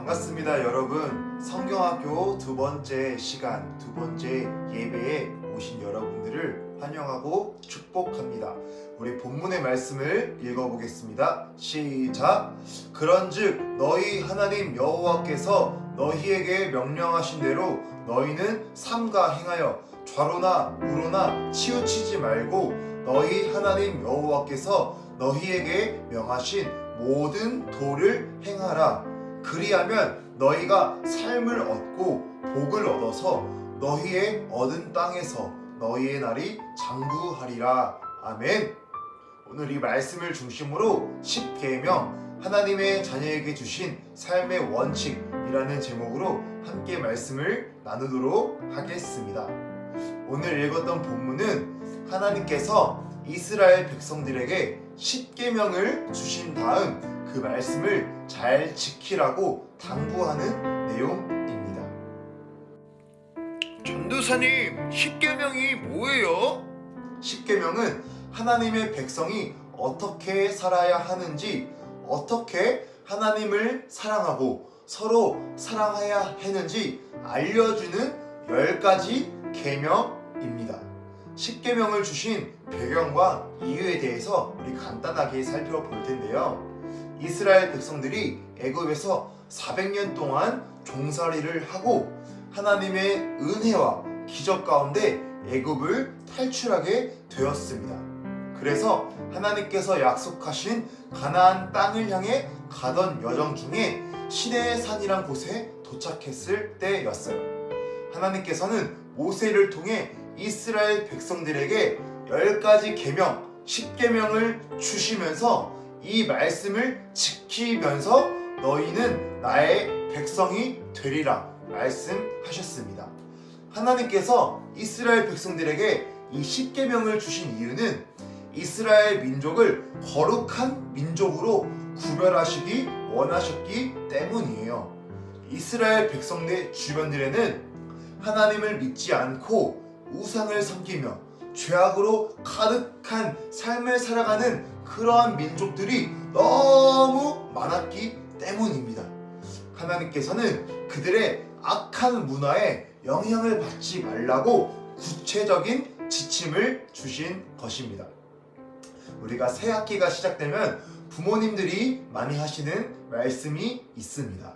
반갑습니다, 여러분. 성경학교 두 번째 시간, 두 번째 예배에 오신 여러분들을 환영하고 축복합니다. 우리 본문의 말씀을 읽어보겠습니다. 시작! 그런즉 너희 하나님 여호와께서 너희에게 명령하신 대로 너희는 삼가 행하여 좌로나 우로나 치우치지 말고 너희 하나님 여호와께서 너희에게 명하신 모든 도를 행하라. 그리하면 너희가 삶을 얻고 복을 얻어서 너희의 얻은 땅에서 너희의 날이 장구하리라. 아멘. 오늘 이 말씀을 중심으로 10계명 하나님의 자녀에게 주신 삶의 원칙이라는 제목으로 함께 말씀을 나누도록 하겠습니다. 오늘 읽었던 본문은 하나님께서 이스라엘 백성들에게 10계명을 주신 다음 그 말씀을 잘 지키라고 당부하는 내용입니다. 전도사님, 10계명이 뭐예요? 10계명은 하나님의 백성이 어떻게 살아야 하는지, 어떻게 하나님을 사랑하고 서로 사랑해야 하는지 알려주는 10가지 계명입니다. 10계명을 주신 배경과 이유에 대해서 우리 간단하게 살펴볼 텐데요. 이스라엘 백성들이 애굽에서 400년 동안 종살이를 하고 하나님의 은혜와 기적 가운데 애굽을 탈출하게 되었습니다. 그래서 하나님께서 약속하신 가나안 땅을 향해 가던 여정 중에 시내의 산이란 곳에 도착했을 때였어요. 하나님께서는 모세를 통해 이스라엘 백성들에게 10가지 계명, 10계명을 주시면서 이 말씀을 지키면서 너희는 나의 백성이 되리라 말씀하셨습니다. 하나님께서 이스라엘 백성들에게 이 10계명을 주신 이유는 이스라엘 민족을 거룩한 민족으로 구별하시기 원하셨기 때문이에요. 이스라엘 백성들 주변들에는 하나님을 믿지 않고 우상을 섬기며 죄악으로 가득한 삶을 살아가는 그러한 민족들이 너무 많았기 때문입니다. 하나님께서는 그들의 악한 문화에 영향을 받지 말라고 구체적인 지침을 주신 것입니다. 우리가 새 학기가 시작되면 부모님들이 많이 하시는 말씀이 있습니다.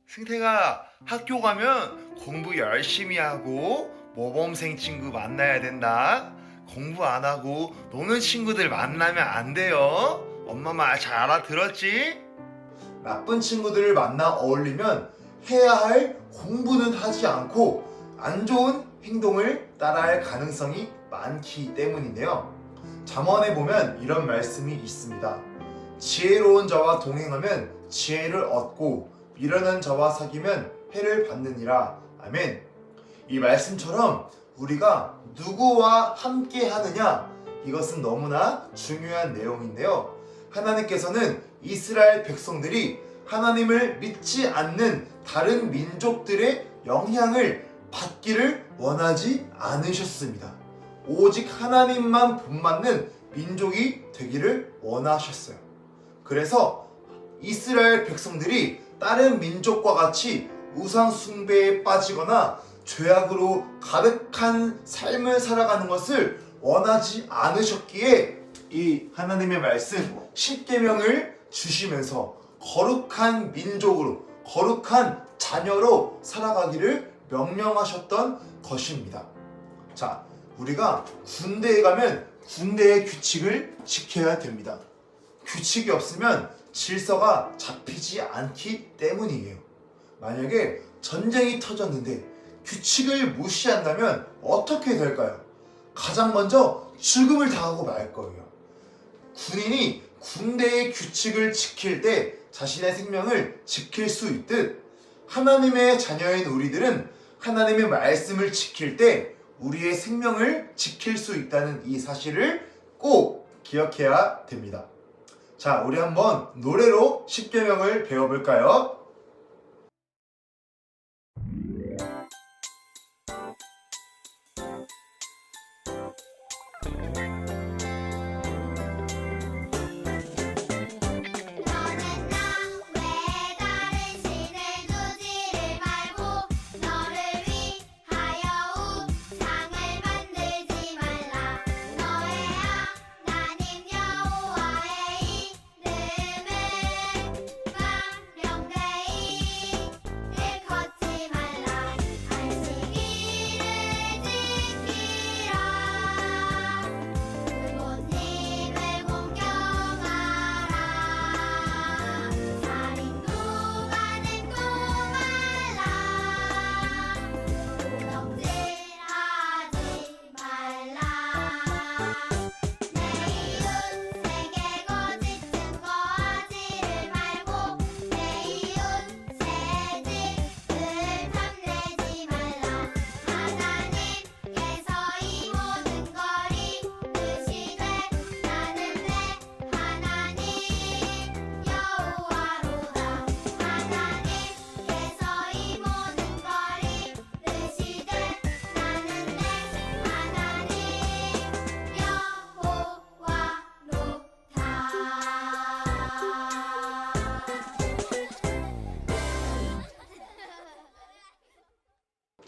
승태가 학교 가면 공부 열심히 하고 모범생 친구 만나야 된다. 공부 안 하고 노는 친구들 만나면 안 돼요. 엄마 말 잘 알아들었지? 나쁜 친구들을 만나 어울리면 해야 할 공부는 하지 않고 안 좋은 행동을 따라할 가능성이 많기 때문인데요. 잠언에 보면 이런 말씀이 있습니다. 지혜로운 자와 동행하면 지혜를 얻고 미련한 자와 사귀면 해를 받느니라. 아멘. 이 말씀처럼 우리가 누구와 함께 하느냐, 이것은 너무나 중요한 내용인데요. 하나님께서는 이스라엘 백성들이 하나님을 믿지 않는 다른 민족들의 영향을 받기를 원하지 않으셨습니다. 오직 하나님만 본받는 민족이 되기를 원하셨어요. 그래서 이스라엘 백성들이 다른 민족과 같이 우상 숭배에 빠지거나 죄악으로 가득한 삶을 살아가는 것을 원하지 않으셨기에 이 하나님의 말씀 10계명을 주시면서 거룩한 민족으로, 거룩한 자녀로 살아가기를 명령하셨던 것입니다. 자, 우리가 군대에 가면 군대의 규칙을 지켜야 됩니다. 규칙이 없으면 질서가 잡히지 않기 때문이에요. 만약에 전쟁이 터졌는데 규칙을 무시한다면 어떻게 될까요? 가장 먼저 죽음을 당하고 말 거예요. 군인이 군대의 규칙을 지킬 때 자신의 생명을 지킬 수 있듯 하나님의 자녀인 우리들은 하나님의 말씀을 지킬 때 우리의 생명을 지킬 수 있다는 이 사실을 꼭 기억해야 됩니다. 자, 우리 한번 노래로 10계명을 배워볼까요? 너는 나 외다른 신을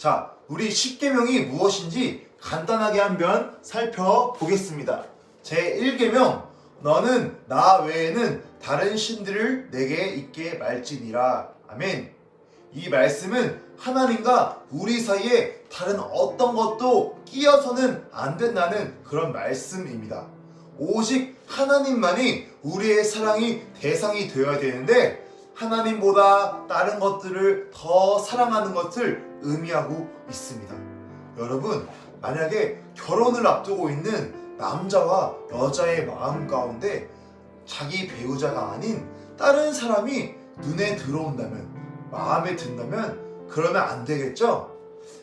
자, 우리 십계명이 무엇인지 간단하게 한번 살펴보겠습니다. 제1계명, 너는 나 외에는 다른 신들을 내게 있게 말지니라. 아멘. 이 말씀은 하나님과 우리 사이에 다른 어떤 것도 끼어서는 안 된다는 그런 말씀입니다. 오직 하나님만이 우리의 사랑이 대상이 되어야 되는데, 하나님보다 다른 것들을 더 사랑하는 것을 의미하고 있습니다. 여러분, 만약에 결혼을 앞두고 있는 남자와 여자의 마음 가운데 자기 배우자가 아닌 다른 사람이 눈에 들어온다면, 마음에 든다면 그러면 안 되겠죠?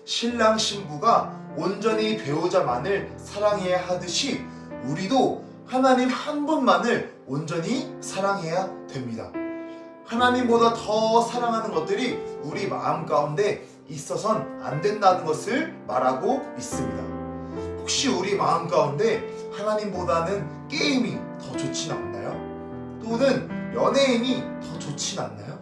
신랑 신부가 온전히 배우자만을 사랑해야 하듯이 우리도 하나님 한 분만을 온전히 사랑해야 됩니다. 하나님보다 더 사랑하는 것들이 우리 마음 가운데 있어선 안 된다는 것을 말하고 있습니다. 혹시 우리 마음 가운데 하나님보다는 게임이 더 좋진 않나요? 또는 연예인이 더 좋진 않나요?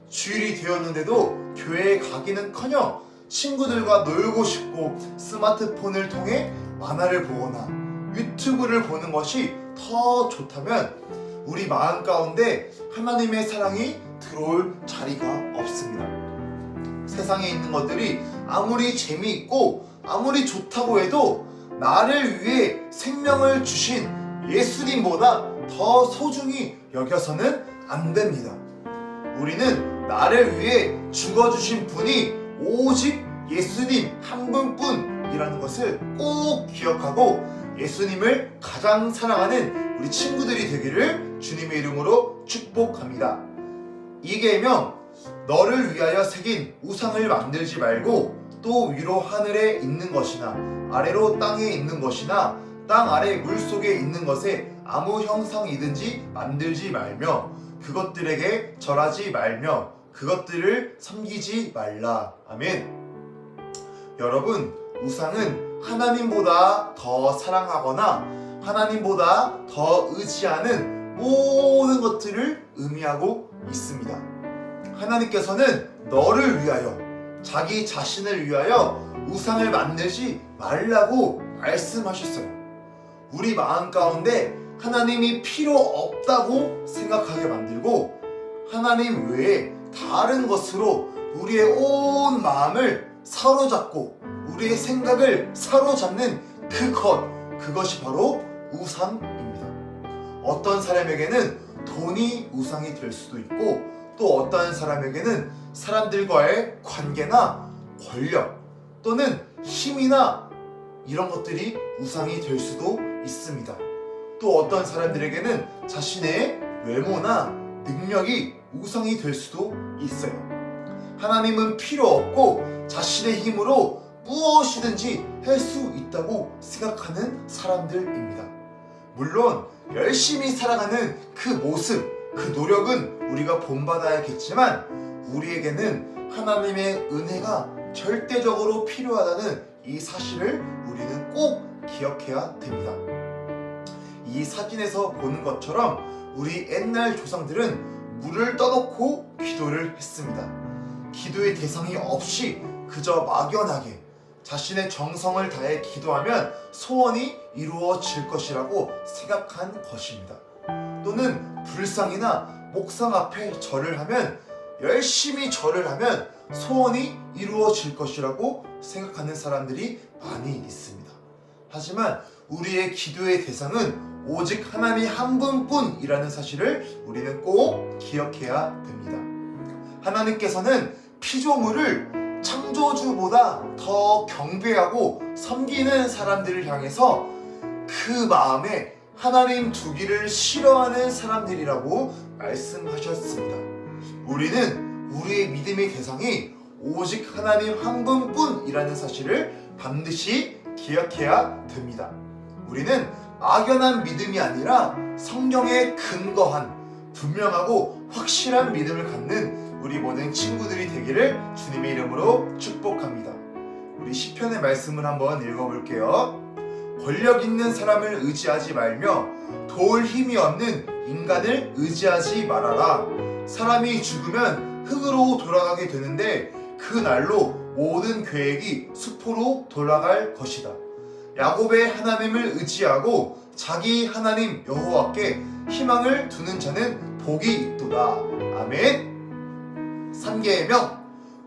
주일이 되었는데도 교회에 가기는커녕 친구들과 놀고 싶고 스마트폰을 통해 만화를 보거나 유튜브를 보는 것이 더 좋다면 우리 마음 가운데 하나님의 사랑이 들어올 자리가 없습니다. 세상에 있는 것들이 아무리 재미있고 아무리 좋다고 해도 나를 위해 생명을 주신 예수님보다 더 소중히 여겨서는 안 됩니다. 우리는 나를 위해 죽어주신 분이 오직 예수님 한 분뿐이라는 것을 꼭 기억하고 예수님을 가장 사랑하는 우리 친구들이 되기를 주님의 이름으로 축복합니다. 이 계명, 너를 위하여 새긴 우상을 만들지 말고 또 위로 하늘에 있는 것이나 아래로 땅에 있는 것이나 땅 아래 물속에 있는 것에 아무 형상이든지 만들지 말며 그것들에게 절하지 말며 그것들을 섬기지 말라. 아멘. 여러분, 우상은 하나님보다 더 사랑하거나 하나님보다 더 의지하는 모든 것들을 의미하고 있습니다. 하나님께서는 너를 위하여, 자기 자신을 위하여 우상을 만들지 말라고 말씀하셨어요. 우리 마음 가운데 하나님이 필요 없다고 생각하게 만들고 하나님 외에 다른 것으로 우리의 온 마음을 사로잡고 우리의 생각을 사로잡는 그것이 바로 우상입니다. 어떤 사람에게는 돈이 우상이 될 수도 있고 또 어떤 사람에게는 사람들과의 관계나 권력 또는 힘이나 이런 것들이 우상이 될 수도 있습니다. 또 어떤 사람들에게는 자신의 외모나 능력이 우상이 될 수도 있어요. 하나님은 필요 없고 자신의 힘으로 무엇이든지 할 수 있다고 생각하는 사람들입니다. 물론 열심히 살아가는 그 모습, 그 노력은 우리가 본받아야겠지만 우리에게는 하나님의 은혜가 절대적으로 필요하다는 이 사실을 우리는 꼭 기억해야 됩니다. 이 사진에서 보는 것처럼 우리 옛날 조상들은 물을 떠놓고 기도를 했습니다. 기도의 대상이 없이 그저 막연하게 자신의 정성을 다해 기도하면 소원이 이루어질 것이라고 생각한 것입니다. 또는 불상이나 목상 앞에 절을 하면 열심히 절을 하면 소원이 이루어질 것이라고 생각하는 사람들이 많이 있습니다. 하지만 우리의 기도의 대상은 오직 하나님 한 분뿐이라는 사실을 우리는 꼭 기억해야 됩니다. 하나님께서는 피조물을 창조주보다 더 경배하고 섬기는 사람들을 향해서 그 마음에 하나님 두기를 싫어하는 사람들이라고 말씀하셨습니다. 우리는 우리의 믿음의 대상이 오직 하나님 한 분뿐이라는 사실을 반드시 기억해야 됩니다. 우리는 막연한 믿음이 아니라 성경에 근거한 분명하고 확실한 믿음을 갖는 우리 모든 친구들이 되기를 주님의 이름으로 축복합니다. 우리 시편의 말씀을 한번 읽어볼게요. 권력 있는 사람을 의지하지 말며 도울 힘이 없는 인간을 의지하지 말아라. 사람이 죽으면 흙으로 돌아가게 되는데 그 날로 모든 계획이 수포로 돌아갈 것이다. 야곱의 하나님을 의지하고 자기 하나님 여호와께 희망을 두는 자는 복이 있도다. 아멘. 3계명,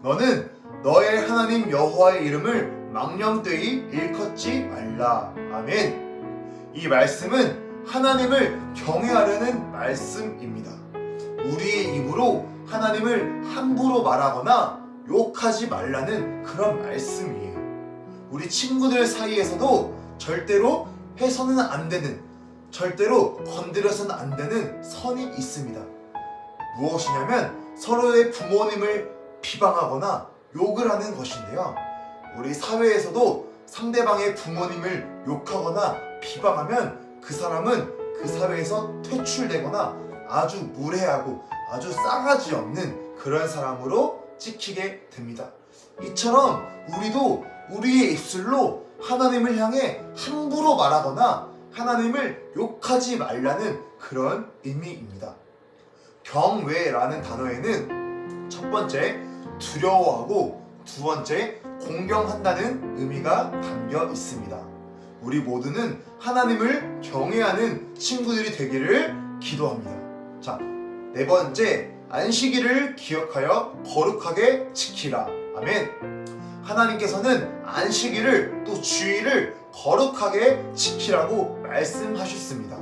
너는 너의 하나님 여호와의 이름을 망령되이 일컫지 말라. 아멘. 이 말씀은 하나님을 경외하려는 말씀입니다. 우리의 입으로 하나님을 함부로 말하거나 욕하지 말라는 그런 말씀이에요. 우리 친구들 사이에서도 절대로 해서는 안 되는, 절대로 건드려서는 안 되는 선이 있습니다. 무엇이냐면 서로의 부모님을 비방하거나 욕을 하는 것인데요. 우리 사회에서도 상대방의 부모님을 욕하거나 비방하면 그 사람은 그 사회에서 퇴출되거나 아주 무례하고 아주 싸가지 없는 그런 사람으로 찍히게 됩니다. 이처럼 우리도 우리의 입술로 하나님을 향해 함부로 말하거나 하나님을 욕하지 말라는 그런 의미입니다. 경외라는 단어에는 첫 번째 두려워하고 두 번째 공경한다는 의미가 담겨 있습니다. 우리 모두는 하나님을 경외하는 친구들이 되기를 기도합니다. 자, 네 번째, 안식일을 기억하여 거룩하게 지키라. 아멘. 하나님께서는 안식일을 또 주일을 거룩하게 지키라고 말씀하셨습니다.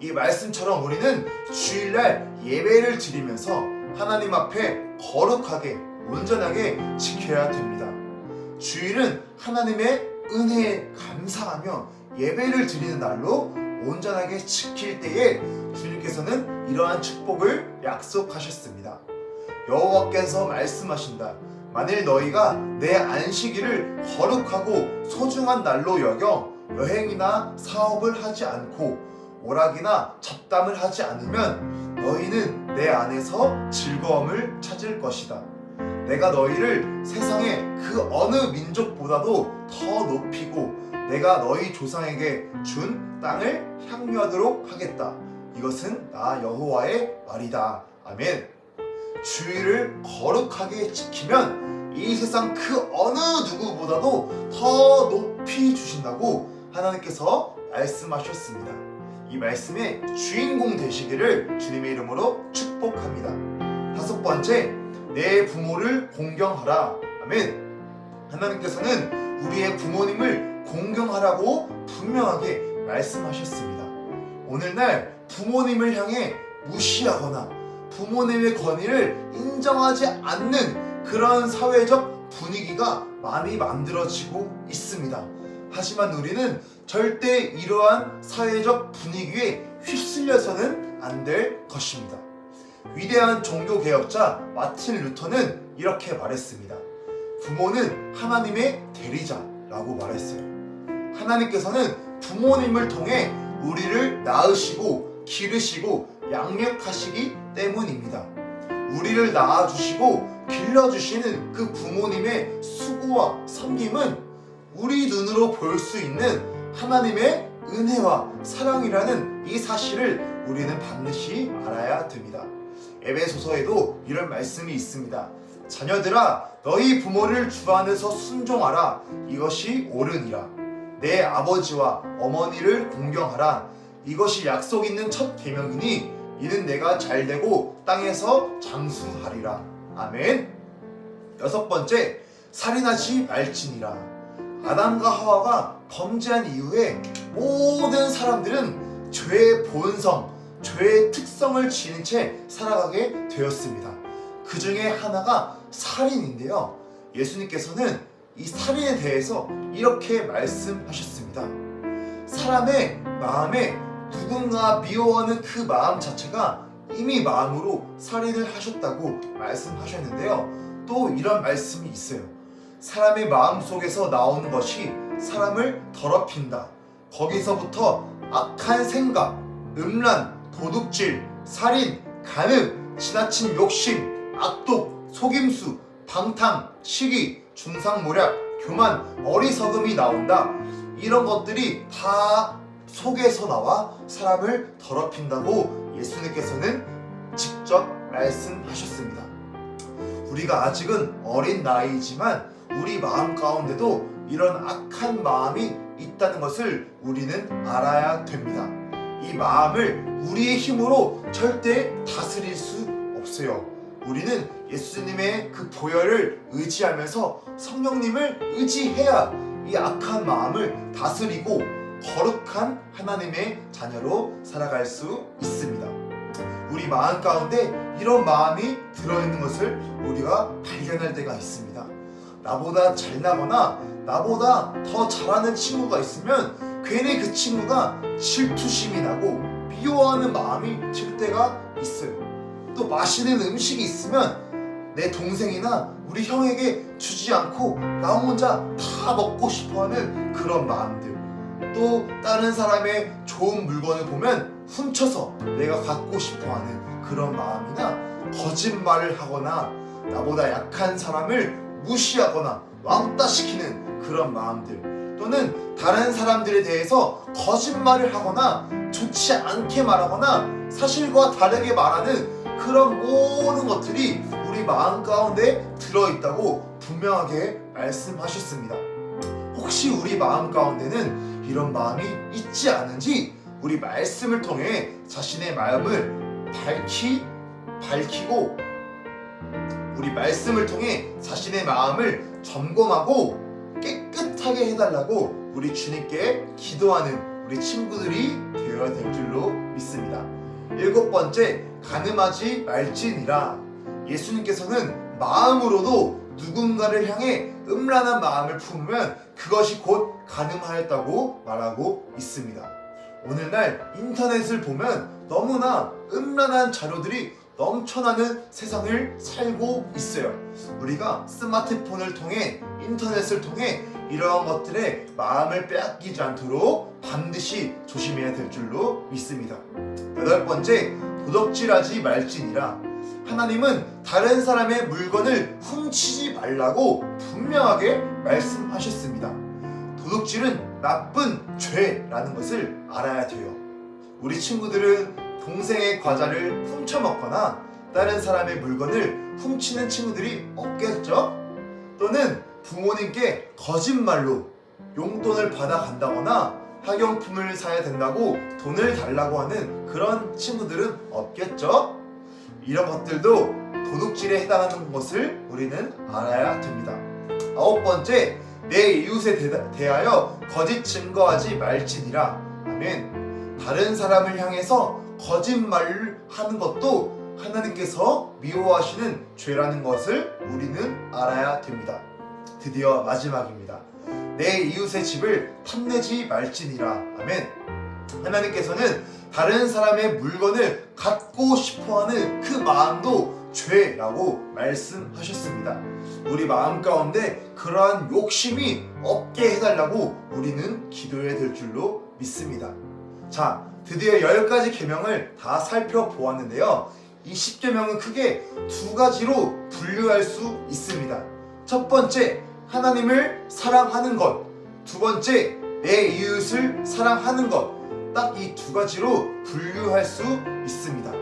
이 말씀처럼 우리는 주일날 예배를 드리면서 하나님 앞에 거룩하게 온전하게 지켜야 됩니다. 주일은 하나님의 은혜에 감사하며 예배를 드리는 날로 온전하게 지킬 때에 주님께서는 이러한 축복을 약속하셨습니다. 여호와께서 말씀하신다. 만일 너희가 내 안식일을 거룩하고 소중한 날로 여겨 여행이나 사업을 하지 않고 오락이나 잡담을 하지 않으면 너희는 내 안에서 즐거움을 찾을 것이다. 내가 너희를 세상의 그 어느 민족보다도 더 높이고 내가 너희 조상에게 준 땅을 향유하도록 하겠다. 이것은 나 여호와의 말이다. 아멘. 주일을 거룩하게 지키면 이 세상 그 어느 누구보다도 더 높이 주신다고 하나님께서 말씀하셨습니다. 이 말씀의 주인공 되시기를 주님의 이름으로 축복합니다. 다섯 번째, 내 부모를 공경하라. 아멘. 하나님께서는 우리의 부모님을 공경하라고 분명하게 말씀하셨습니다. 오늘날 부모님을 향해 무시하거나 부모님의 권위를 인정하지 않는 그런 사회적 분위기가 많이 만들어지고 있습니다. 하지만 우리는 절대 이러한 사회적 분위기에 휩쓸려서는 안 될 것입니다. 위대한 종교개혁자 마틴 루터는 이렇게 말했습니다. 부모는 하나님의 대리자라고 말했어요. 하나님께서는 부모님을 통해 우리를 낳으시고 기르시고 양육하시기 때문입니다. 우리를 낳아주시고 길러주시는 그 부모님의 수고와 섬김은 우리 눈으로 볼 수 있는 하나님의 은혜와 사랑이라는 이 사실을 우리는 반드시 알아야 됩니다. 에베소서에도 이런 말씀이 있습니다. 자녀들아, 너희 부모를 주 안에서 순종하라. 이것이 옳으니라. 내 아버지와 어머니를 공경하라. 이것이 약속 있는 첫 계명이니 이는 내가 잘되고 땅에서 장수하리라. 아멘. 여섯 번째, 살인하지 말지니라. 아담과 하와가 범죄한 이후에 모든 사람들은 죄의 본성, 죄의 특성을 지닌 채 살아가게 되었습니다. 그 중에 하나가 살인인데요. 예수님께서는 이 살인에 대해서 이렇게 말씀하셨습니다. 사람의 마음에 누군가 미워하는 그 마음 자체가 이미 마음으로 살인을 하셨다고 말씀하셨는데요. 또 이런 말씀이 있어요. 사람의 마음 속에서 나오는 것이 사람을 더럽힌다. 거기서부터 악한 생각, 음란, 도둑질, 살인, 간음, 지나친 욕심, 악독, 속임수, 방탕, 시기, 중상모략, 교만, 어리석음이 나온다. 이런 것들이 다 속에서 나와 사람을 더럽힌다고 예수님께서는 직접 말씀하셨습니다. 우리가 아직은 어린 나이지만 우리 마음 가운데도 이런 악한 마음이 있다는 것을 우리는 알아야 됩니다. 이 마음을 우리의 힘으로 절대 다스릴 수 없어요. 우리는 예수님의 그 보혈을 의지하면서 성령님을 의지해야 이 악한 마음을 다스리고 거룩한 하나님의 자녀로 살아갈 수 있습니다. 우리 마음 가운데 이런 마음이 들어있는 것을 우리가 발견할 때가 있습니다. 나보다 잘나거나 나보다 더 잘하는 친구가 있으면 괜히 그 친구가 질투심이 나고 미워하는 마음이 들 때가 있어요. 또 맛있는 음식이 있으면 내 동생이나 우리 형에게 주지 않고 나 혼자 다 먹고 싶어하는 그런 마음들, 또 다른 사람의 좋은 물건을 보면 훔쳐서 내가 갖고 싶어하는 그런 마음이나 거짓말을 하거나 나보다 약한 사람을 무시하거나 왕따시키는 그런 마음들, 또는 다른 사람들에 대해서 거짓말을 하거나 좋지 않게 말하거나 사실과 다르게 말하는 그런 모든 것들이 우리 마음 가운데 들어있다고 분명하게 말씀하셨습니다. 혹시 우리 마음 가운데는 이런 마음이 있지 않은지 우리 말씀을 통해 자신의 마음을 밝히고 우리 말씀을 통해 자신의 마음을 점검하고 깨끗하게 해달라고 우리 주님께 기도하는 우리 친구들이 되어야 될 줄로 믿습니다. 7번째, 간음하지 말지니라. 예수님께서는 마음으로도 누군가를 향해 음란한 마음을 품으면 그것이 곧 간음하였다고 말하고 있습니다. 오늘날 인터넷을 보면 너무나 음란한 자료들이 넘쳐나는 세상을 살고 있어요. 우리가 스마트폰을 통해 인터넷을 통해 이러한 것들에 마음을 빼앗기지 않도록 반드시 조심해야 될 줄로 믿습니다. 8번째, 도둑질하지 말지니라. 하나님은 다른 사람의 물건을 훔치지 말라고 분명하게 말씀하셨습니다. 도둑질은 나쁜 죄라는 것을 알아야 돼요. 우리 친구들은 동생의 과자를 훔쳐 먹거나 다른 사람의 물건을 훔치는 친구들이 없겠죠? 또는 부모님께 거짓말로 용돈을 받아간다거나 학용품을 사야 된다고 돈을 달라고 하는 그런 친구들은 없겠죠? 이런 것들도 도둑질에 해당하는 것을 우리는 알아야 됩니다. 9번째, 내 이웃에 대하여 거짓 증거하지 말지니라. 아멘. 다른 사람을 향해서 거짓말을 하는 것도 하나님께서 미워하시는 죄라는 것을 우리는 알아야 됩니다. 드디어 마지막입니다. 내 이웃의 집을 탐내지 말지니라. 아멘. 하나님께서는 다른 사람의 물건을 갖고 싶어하는 그 마음도 죄라고 말씀하셨습니다. 우리 마음 가운데 그러한 욕심이 없게 해달라고 우리는 기도해야 될 줄로 믿습니다. 자, 드디어 10가지 계명을 다 살펴보았는데요. 이 10계명은 크게 2가지로 분류할 수 있습니다. 첫 번째, 하나님을 사랑하는 것. 두 번째, 내 이웃을 사랑하는 것. 딱 이 2가지로 분류할 수 있습니다.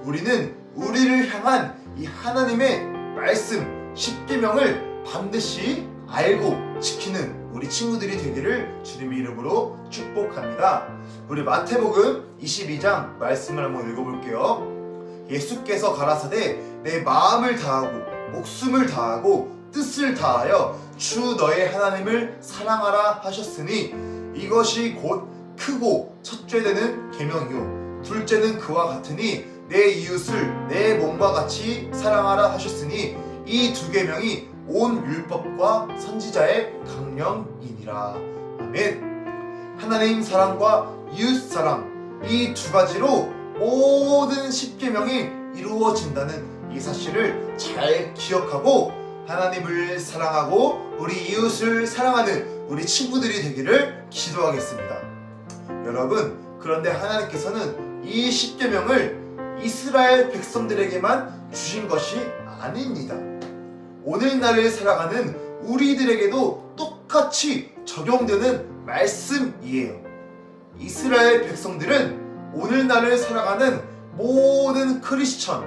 우리는 우리를 향한 이 하나님의 말씀 10계명을 반드시 알고 지키는 우리 친구들이 되기를 주님의 이름으로 축복합니다. 우리 마태복음 22장 말씀을 한번 읽어볼게요. 예수께서 가라사대 내 마음을 다하고 목숨을 다하고 뜻을 다하여 주 너의 하나님을 사랑하라 하셨으니 이것이 곧 크고 첫째 되는 계명이요 둘째는 그와 같으니 내 이웃을 내 몸과 같이 사랑하라 하셨으니 이 2계명이 온 율법과 선지자의 강령이니라. 아멘. 하나님 사랑과 이웃 사랑, 이 2가지로 모든 10계명이 이루어진다는 이 사실을 잘 기억하고 하나님을 사랑하고 우리 이웃을 사랑하는 우리 친구들이 되기를 기도하겠습니다. 여러분, 그런데 하나님께서는 이 10계명을 이스라엘 백성들에게만 주신 것이 아닙니다. 오늘날을 살아가는 우리들에게도 똑같이 적용되는 말씀이에요. 이스라엘 백성들은 오늘날을 살아가는 모든 크리스천,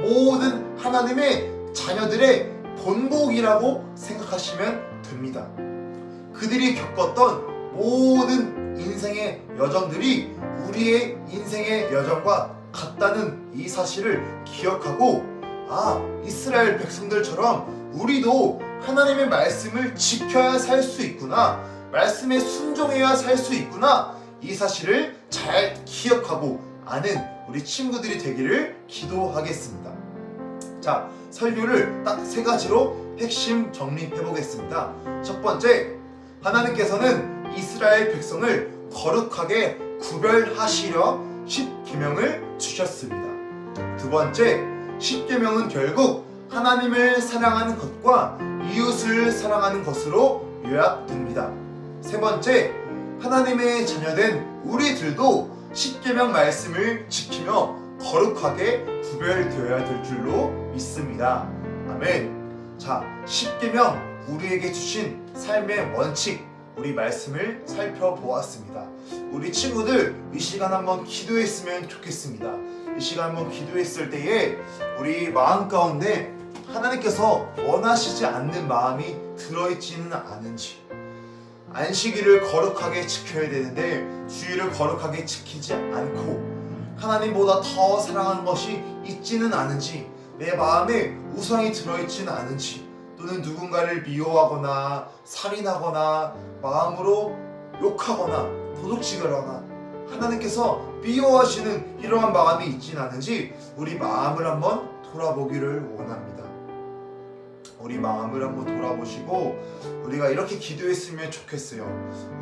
모든 하나님의 자녀들의 본보기라고 생각하시면 됩니다. 그들이 겪었던 모든 인생의 여정들이 우리의 인생의 여정과 같다는 이 사실을 기억하고, 이스라엘 백성들처럼 우리도 하나님의 말씀을 지켜야 살 수 있구나, 말씀에 순종해야 살 수 있구나, 이 사실을 잘 기억하고 아는 우리 친구들이 되기를 기도하겠습니다. 자, 설교를 딱 3가지로 핵심 정리해 보겠습니다. 첫 번째, 하나님께서는 이스라엘 백성을 거룩하게 구별하시려 10계명을 주셨습니다. 두 번째, 10계명은 결국 하나님을 사랑하는 것과 이웃을 사랑하는 것으로 요약됩니다. 세 번째, 하나님의 자녀된 우리들도 10계명 말씀을 지키며 거룩하게 구별되어야 될 줄로 믿습니다. 아멘. 자, 10계명 우리에게 주신 삶의 원칙, 우리 말씀을 살펴보았습니다. 우리 친구들 이 시간 한번 기도했으면 좋겠습니다. 이 시간 한번 기도했을 때에 우리 마음 가운데 하나님께서 원하시지 않는 마음이 들어있지는 않은지, 안식일을 거룩하게 지켜야 되는데 주일을 거룩하게 지키지 않고 하나님보다 더 사랑하는 것이 있지는 않은지, 내 마음에 우상이 들어있지는 않은지, 또는 누군가를 미워하거나 살인하거나 마음으로 욕하거나 도둑질하거나 하나님께서 미워하시는 이러한 마음이 있지는 않은지 우리 마음을 한번 돌아보기를 원합니다. 우리 마음을 한번 돌아보시고 우리가 이렇게 기도했으면 좋겠어요.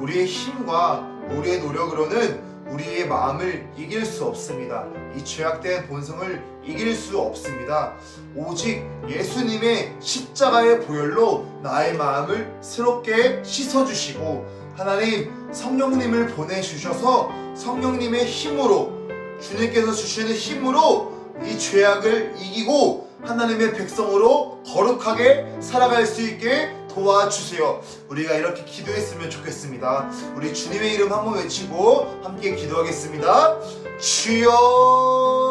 우리의 힘과 우리의 노력으로는 우리의 마음을 이길 수 없습니다. 이 죄악된 본성을 이길 수 없습니다. 오직 예수님의 십자가의 보혈로 나의 마음을 새롭게 씻어주시고 하나님 성령님을 보내주셔서 성령님의 힘으로, 주님께서 주시는 힘으로 이 죄악을 이기고 하나님의 백성으로 거룩하게 살아갈 수 있게 도와주세요. 우리가 이렇게 기도했으면 좋겠습니다. 우리 주님의 이름 한번 외치고 함께 기도하겠습니다. 주여.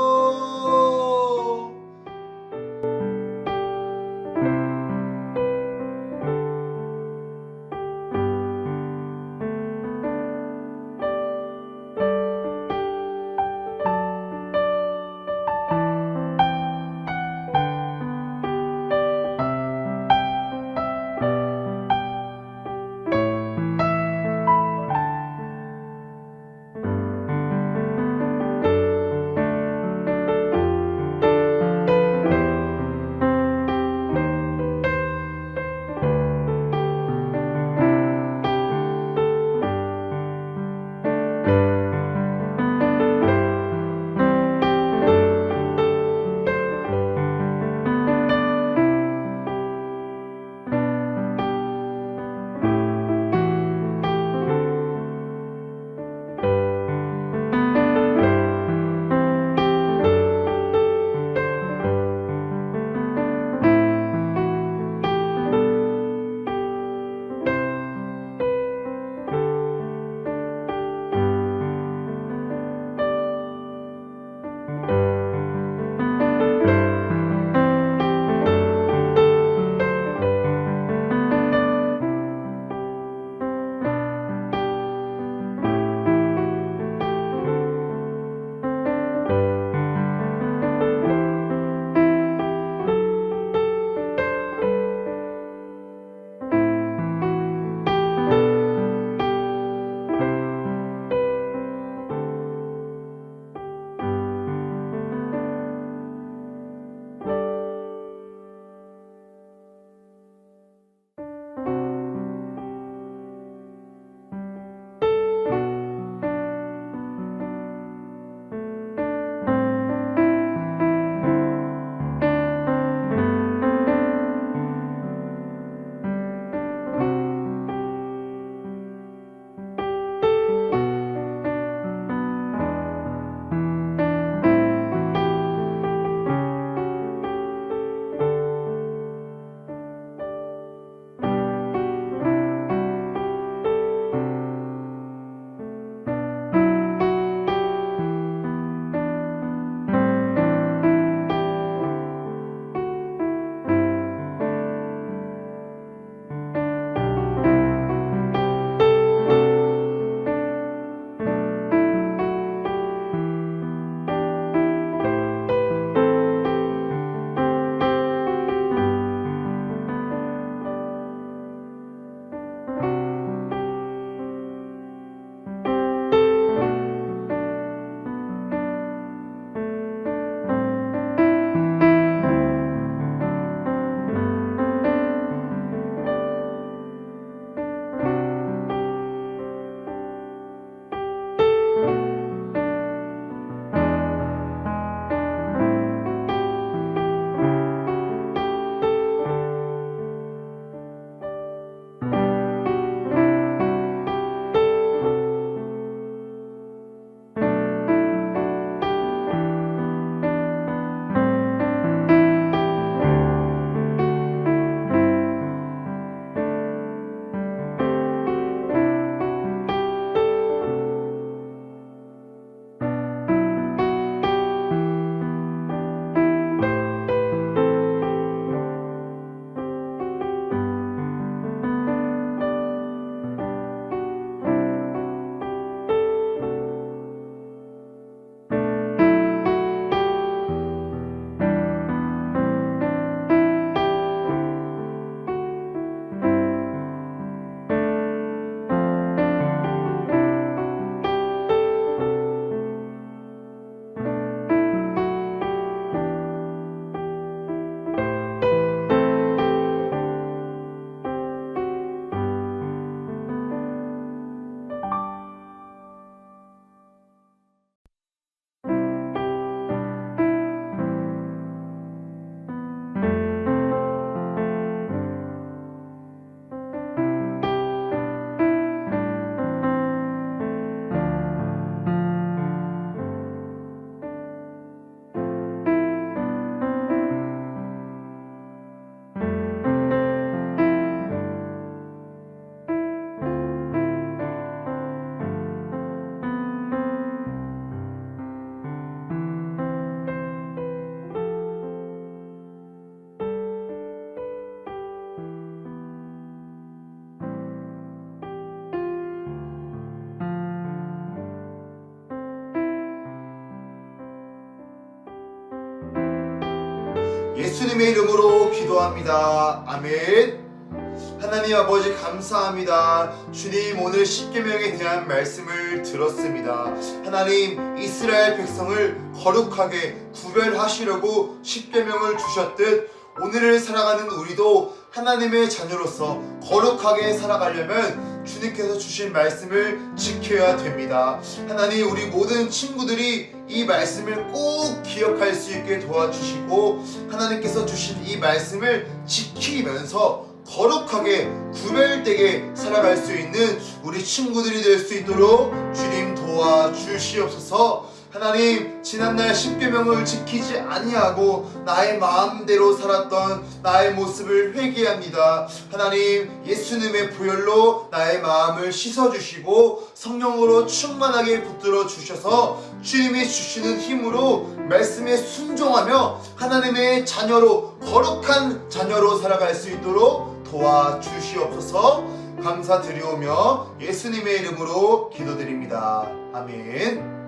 예수님의 이름으로 기도합니다. 아멘. 하나님 아버지 감사합니다. 주님, 오늘 십계명에 대한 말씀을 들었습니다. 하나님, 이스라엘 백성을 거룩하게 구별하시려고 십계명을 주셨듯 오늘을 살아가는 우리도 하나님의 자녀로서 거룩하게 살아가려면 주님께서 주신 말씀을 지켜야 됩니다. 하나님, 우리 모든 친구들이 이 말씀을 꼭 기억할 수 있게 도와주시고 하나님께서 주신 이 말씀을 지키면서 거룩하게 구별되게 살아갈 수 있는 우리 친구들이 될 수 있도록 주님 도와주시옵소서. 하나님, 지난날 십계명을 지키지 아니하고 나의 마음대로 살았던 나의 모습을 회개합니다. 하나님, 예수님의 보혈로 나의 마음을 씻어주시고 성령으로 충만하게 붙들어 주셔서 주님이 주시는 힘으로 말씀에 순종하며 하나님의 자녀로, 거룩한 자녀로 살아갈 수 있도록 도와주시옵소서. 감사드리오며 예수님의 이름으로 기도드립니다. 아멘.